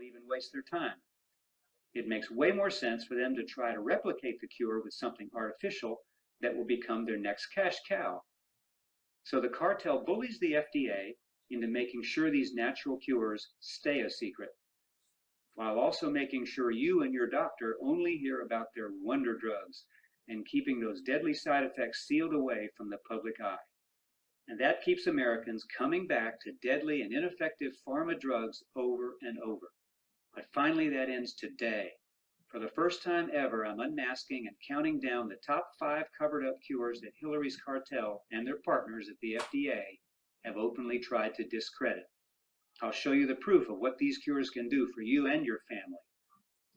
they'll even waste their time. It makes way more sense for them to try to replicate the cure with something artificial that will become their next cash cow. So the cartel bullies the FDA into making sure these natural cures stay a secret, while also making sure you and your doctor only hear about their wonder drugs and keeping those deadly side effects sealed away from the public eye. And that keeps Americans coming back to deadly and ineffective pharma drugs over and over. But finally that ends today. For the first time ever, I'm unmasking and counting down the top 5 covered-up cures that Hillary's cartel and their partners at the FDA have openly tried to discredit. I'll show you the proof of what these cures can do for you and your family.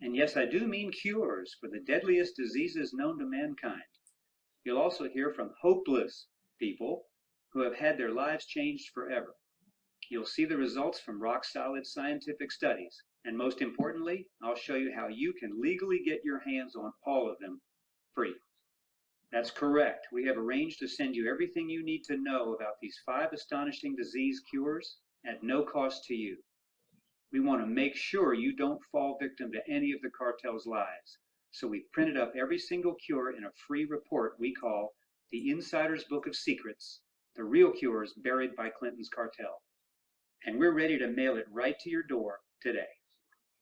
And yes, I do mean cures for the deadliest diseases known to mankind. You'll also hear from hopeless people who have had their lives changed forever. You'll see the results from rock-solid scientific studies. And most importantly, I'll show you how you can legally get your hands on all of them free. That's correct. We have arranged to send you everything you need to know about these 5 astonishing disease cures at no cost to you. We want to make sure you don't fall victim to any of the cartel's lies. So we've printed up every single cure in a free report we call The Insider's Book of Secrets, the real cures buried by Clinton's cartel. And we're ready to mail it right to your door today.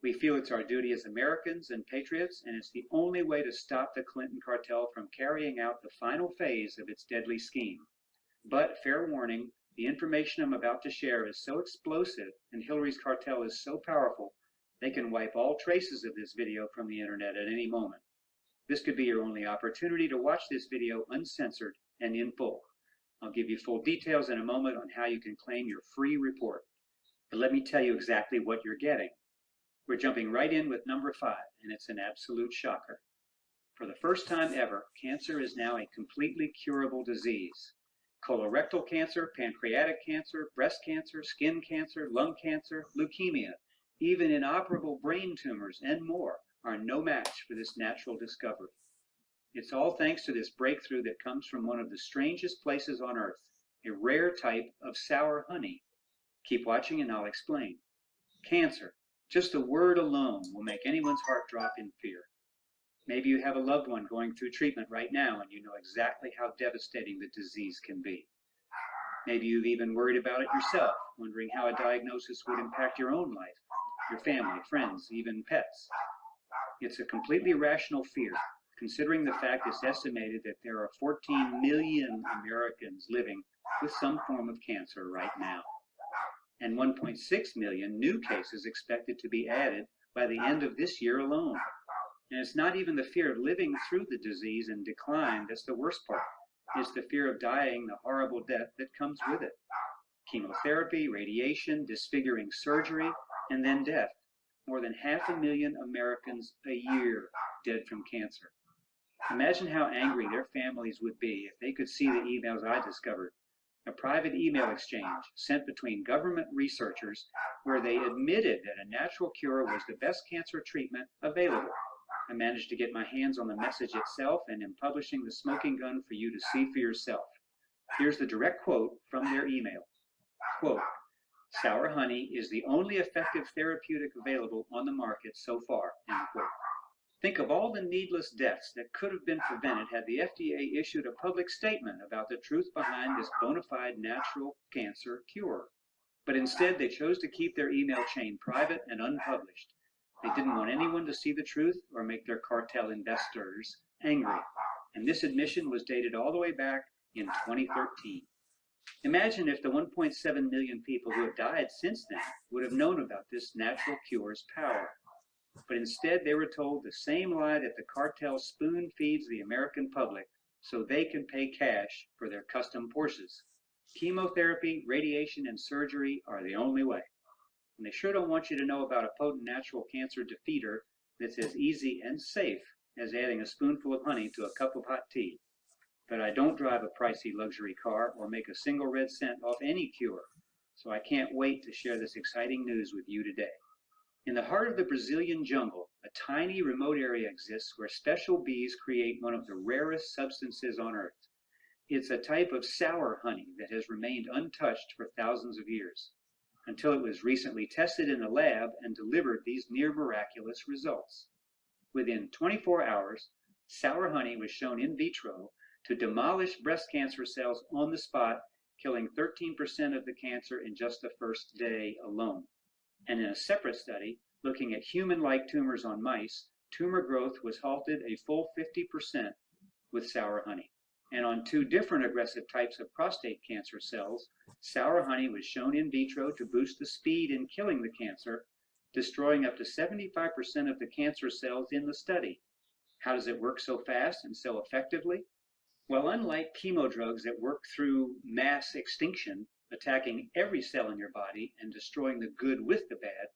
We feel it's our duty as Americans and patriots, and it's the only way to stop the Clinton cartel from carrying out the final phase of its deadly scheme. But, fair warning, the information I'm about to share is so explosive and Hillary's cartel is so powerful, they can wipe all traces of this video from the internet at any moment. This could be your only opportunity to watch this video uncensored and in full. I'll give you full details in a moment on how you can claim your free report. But let me tell you exactly what you're getting. We're jumping right in with number 5, and it's an absolute shocker. For the first time ever, cancer is now a completely curable disease. Colorectal cancer, pancreatic cancer, breast cancer, skin cancer, lung cancer, leukemia, even inoperable brain tumors, and more are no match for this natural discovery. It's all thanks to this breakthrough that comes from one of the strangest places on Earth, a rare type of sour honey. Keep watching and I'll explain. Cancer. Just the word alone will make anyone's heart drop in fear. Maybe you have a loved one going through treatment right now and you know exactly how devastating the disease can be. Maybe you've even worried about it yourself, wondering how a diagnosis would impact your own life, your family, friends, even pets. It's a completely rational fear, considering the fact it's estimated that there are 14 million Americans living with some form of cancer right now, and 1.6 million new cases expected to be added by the end of this year alone. And it's not even the fear of living through the disease and decline that's the worst part. It's the fear of dying the horrible death that comes with it. Chemotherapy, radiation, disfiguring surgery, and then death. More than 500,000 Americans a year dead from cancer. Imagine how angry their families would be if they could see the emails I discovered. A private email exchange sent between government researchers where they admitted that a natural cure was the best cancer treatment available. I managed to get my hands on the message itself and am publishing the smoking gun for you to see for yourself. Here's the direct quote from their email. Quote, "Sour honey is the only effective therapeutic available on the market so far," end quote. Think of all the needless deaths that could have been prevented had the FDA issued a public statement about the truth behind this bona fide natural cancer cure. But instead, they chose to keep their email chain private and unpublished. They didn't want anyone to see the truth or make their cartel investors angry. And this admission was dated all the way back in 2013. Imagine if the 1.7 million people who have died since then would have known about this natural cure's power. But instead, they were told the same lie that the cartel spoon feeds the American public so they can pay cash for their custom Porsches. Chemotherapy, radiation, and surgery are the only way. And they sure don't want you to know about a potent natural cancer defeater that's as easy and safe as adding a spoonful of honey to a cup of hot tea. But I don't drive a pricey luxury car or make a single red cent off any cure, so I can't wait to share this exciting news with you today. In the heart of the Brazilian jungle, a tiny remote area exists where special bees create one of the rarest substances on Earth. It's a type of sour honey that has remained untouched for thousands of years. until it was recently tested in the lab and delivered these near miraculous results. Within 24 hours, sour honey was shown in vitro to demolish breast cancer cells on the spot, killing 13% of the cancer in just the first day alone. And in a separate study, looking at human-like tumors on mice, tumor growth was halted a full 50% with sour honey. And on 2 different aggressive types of prostate cancer cells, sour honey was shown in vitro to boost the speed in killing the cancer, destroying up to 75% of the cancer cells in the study. How does it work so fast and so effectively? Well, unlike chemo drugs that work through mass extinction, attacking every cell in your body and destroying the good with the bad,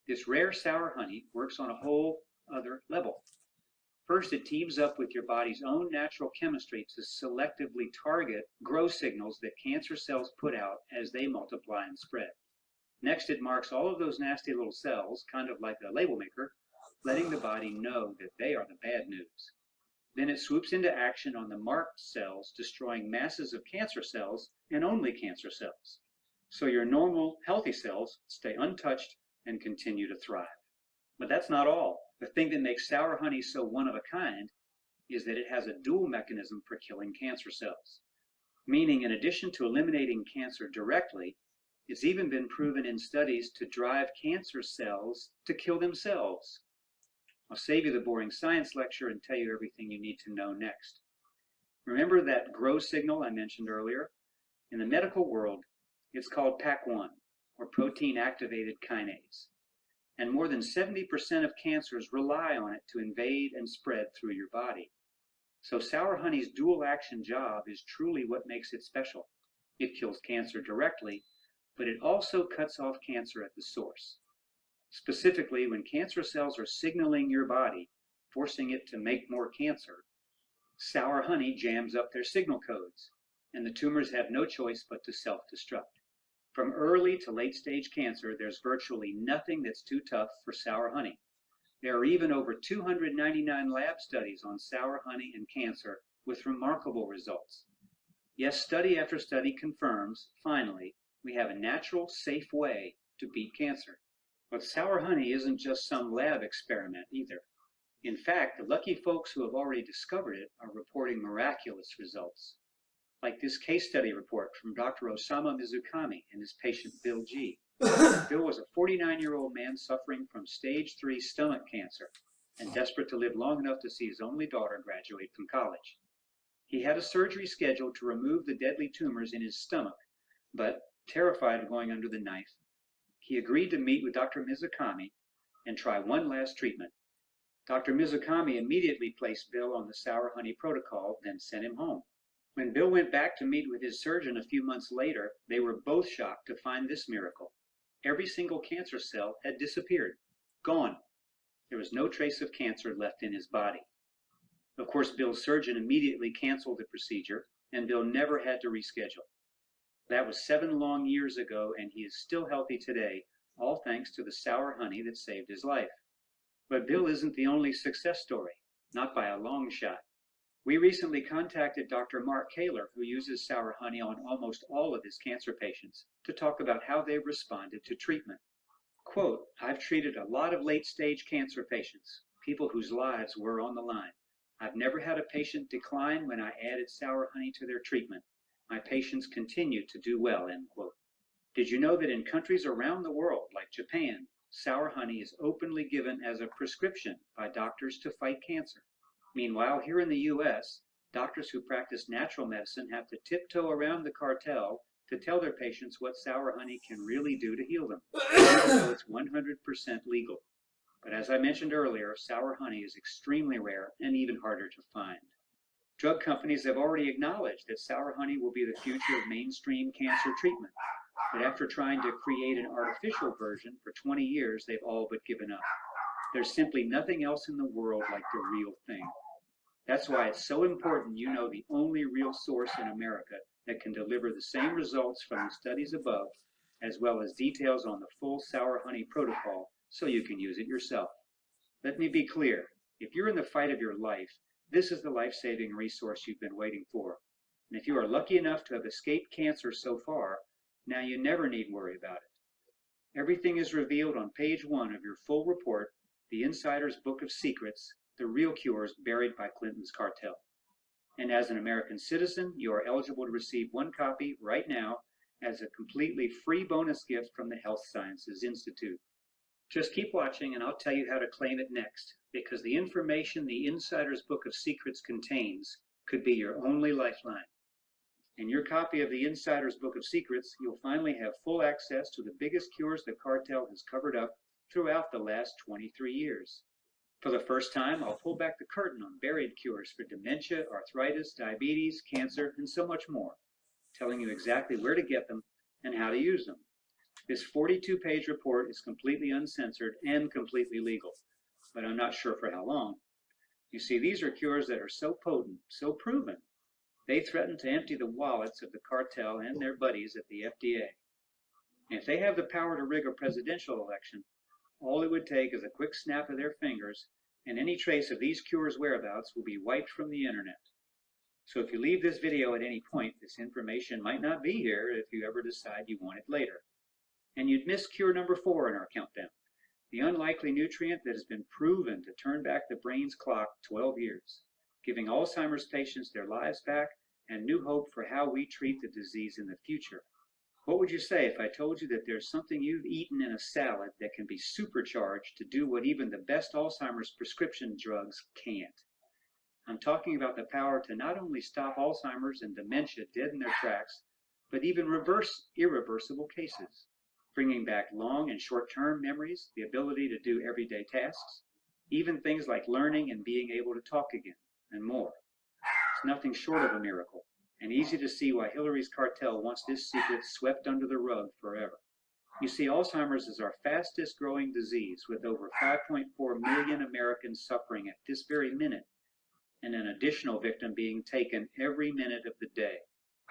this rare sour honey works on a whole other level. First, it teams up with your body's own natural chemistry to selectively target growth signals that cancer cells put out as they multiply and spread. Next, it marks all of those nasty little cells, kind of like a label maker, letting the body know that they are the bad news. Then it swoops into action on the marked cells, destroying masses of cancer cells and only cancer cells. So your normal, healthy cells stay untouched and continue to thrive. But that's not all. The thing that makes sour honey so one of a kind is that it has a dual mechanism for killing cancer cells. Meaning, in addition to eliminating cancer directly, it's even been proven in studies to drive cancer cells to kill themselves. I'll save you the boring science lecture and tell you everything you need to know next. Remember that grow signal I mentioned earlier? In the medical world, it's called PAC1, or protein activated kinase. And more than 70% of cancers rely on it to invade and spread through your body. So sour honey's dual action job is truly what makes it special. It kills cancer directly, but it also cuts off cancer at the source. Specifically, when cancer cells are signaling your body, forcing it to make more cancer, sour honey jams up their signal codes, and the tumors have no choice but to self-destruct. From early to late-stage cancer, there's virtually nothing that's too tough for sour honey. There are even over 299 lab studies on sour honey and cancer with remarkable results. Yes, study after study confirms, finally, we have a natural, safe way to beat cancer. But sour honey isn't just some lab experiment either. In fact, the lucky folks who have already discovered it are reporting miraculous results. Like this case study report from Dr. Osamu Mizukami and his patient Bill G. Bill was a 49-year-old man suffering from stage 3 stomach cancer and desperate to live long enough to see his only daughter graduate from college. He had a surgery scheduled to remove the deadly tumors in his stomach, but terrified of going under the knife, he agreed to meet with Dr. Mizukami and try one last treatment. Dr. Mizukami immediately placed Bill on the sour honey protocol, then sent him home. When Bill went back to meet with his surgeon a few months later, they were both shocked to find this miracle. Every single cancer cell had disappeared, gone. There was no trace of cancer left in his body. Of course, Bill's surgeon immediately canceled the procedure, and Bill never had to reschedule. That was 7 long years ago, and he is still healthy today, all thanks to the sour honey that saved his life. But Bill isn't the only success story, not by a long shot. We recently contacted Dr. Mark Kaler, who uses sour honey on almost all of his cancer patients, to talk about how they've responded to treatment. Quote, "I've treated a lot of late-stage cancer patients, people whose lives were on the line. I've never had a patient decline when I added sour honey to their treatment. My patients continue to do well," end quote. Did you know that in countries around the world, like Japan, sour honey is openly given as a prescription by doctors to fight cancer? Meanwhile, here in the U.S., doctors who practice natural medicine have to tiptoe around the cartel to tell their patients what sour honey can really do to heal them, even though it's 100% legal. But as I mentioned earlier, sour honey is extremely rare and even harder to find. Drug companies have already acknowledged that sour honey will be the future of mainstream cancer treatment. But after trying to create an artificial version for 20 years, they've all but given up. There's simply nothing else in the world like the real thing. That's why it's so important you know the only real source in America that can deliver the same results from the studies above, as well as details on the full sour honey protocol so you can use it yourself. Let me be clear, if you're in the fight of your life, this is the life-saving resource you've been waiting for. And if you are lucky enough to have escaped cancer so far, now you never need worry about it. Everything is revealed on page 1 of your full report, The Insider's Book of Secrets, The Real Cures Buried by Clinton's Cartel. And as an American citizen, you are eligible to receive one copy right now as a completely free bonus gift from the Health Sciences Institute. Just keep watching and I'll tell you how to claim it next, because the information the Insider's Book of Secrets contains could be your only lifeline. In your copy of the Insider's Book of Secrets, you'll finally have full access to the biggest cures the cartel has covered up throughout the last 23 years. For the first time, I'll pull back the curtain on buried cures for dementia, arthritis, diabetes, cancer, and so much more, telling you exactly where to get them and how to use them. This 42-page report is completely uncensored and completely legal, but I'm not sure for how long. You see, these are cures that are so potent, so proven, they threaten to empty the wallets of the cartel and their buddies at the FDA. And if they have the power to rig a presidential election, all it would take is a quick snap of their fingers, and any trace of these cures' whereabouts will be wiped from the internet. So if you leave this video at any point, this information might not be here if you ever decide you want it later. And you'd miss cure number 4 in our countdown, the unlikely nutrient that has been proven to turn back the brain's clock 12 years, giving Alzheimer's patients their lives back and new hope for how we treat the disease in the future. What would you say if I told you that there's something you've eaten in a salad that can be supercharged to do what even the best Alzheimer's prescription drugs can't? I'm talking about the power to not only stop Alzheimer's and dementia dead in their tracks, but even reverse irreversible cases, bringing back long and short-term memories, the ability to do everyday tasks, even things like learning and being able to talk again, and more. It's nothing short of a miracle, and easy to see why Hillary's cartel wants this secret swept under the rug forever. You see, Alzheimer's is our fastest growing disease, with over 5.4 million Americans suffering at this very minute, and an additional victim being taken every minute of the day.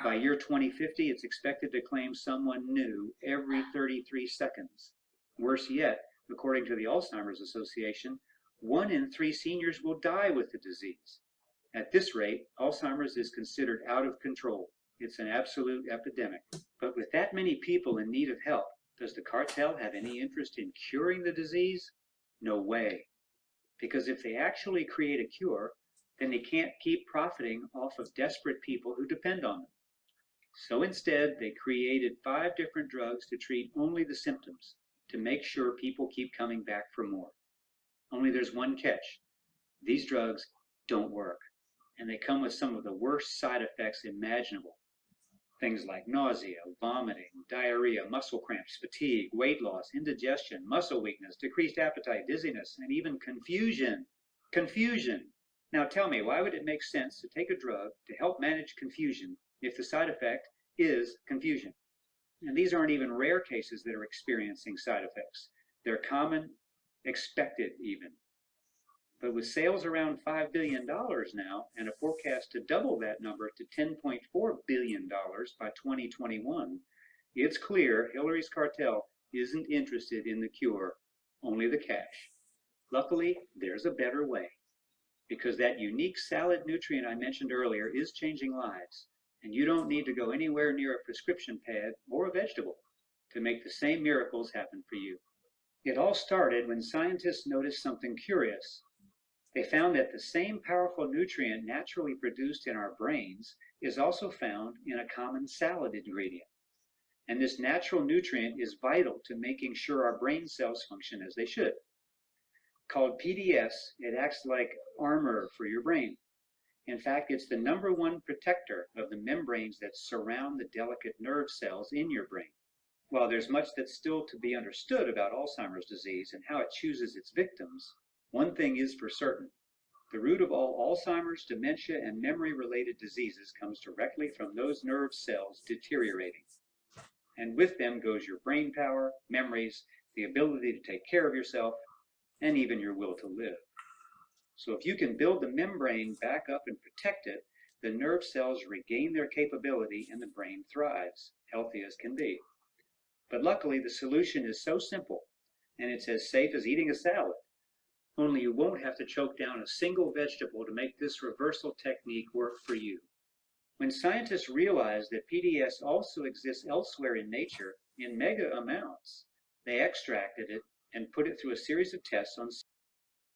By year 2050, it's expected to claim someone new every 33 seconds. Worse yet, according to the Alzheimer's Association, 1 in 3 seniors will die with the disease. At this rate, Alzheimer's is considered out of control. It's an absolute epidemic. But with that many people in need of help, does the cartel have any interest in curing the disease? No way. Because if they actually create a cure, then they can't keep profiting off of desperate people who depend on them. So instead, they created 5 different drugs to treat only the symptoms, to make sure people keep coming back for more. Only there's one catch. These drugs don't work, and they come with some of the worst side effects imaginable. Things like nausea, vomiting, diarrhea, muscle cramps, fatigue, weight loss, indigestion, muscle weakness, decreased appetite, dizziness, and even confusion. Confusion! Now tell me, why would it make sense to take a drug to help manage confusion if the side effect is confusion? And these aren't even rare cases that are experiencing side effects. They're common, expected even. But with sales around $5 billion now, and a forecast to double that number to $10.4 billion by 2021, it's clear Hillary's cartel isn't interested in the cure, only the cash. Luckily, there's a better way, because that unique salad nutrient I mentioned earlier is changing lives, and you don't need to go anywhere near a prescription pad or a vegetable to make the same miracles happen for you. It all started when scientists noticed something curious. They found that the same powerful nutrient naturally produced in our brains is also found in a common salad ingredient. And this natural nutrient is vital to making sure our brain cells function as they should. Called PDS, it acts like armor for your brain. In fact, it's the #1 protector of the membranes that surround the delicate nerve cells in your brain. While there's much that's still to be understood about Alzheimer's disease and how it chooses its victims, one thing is for certain. The root of all Alzheimer's, dementia, and memory-related diseases comes directly from those nerve cells deteriorating. And with them goes your brain power, memories, the ability to take care of yourself, and even your will to live. So if you can build the membrane back up and protect it, the nerve cells regain their capability and the brain thrives, healthy as can be. But luckily, the solution is so simple, and it's as safe as eating a salad. Only you won't have to choke down a single vegetable to make this reversal technique work for you. When scientists realized that PDS also exists elsewhere in nature in mega amounts, They extracted it and put it through a series of tests on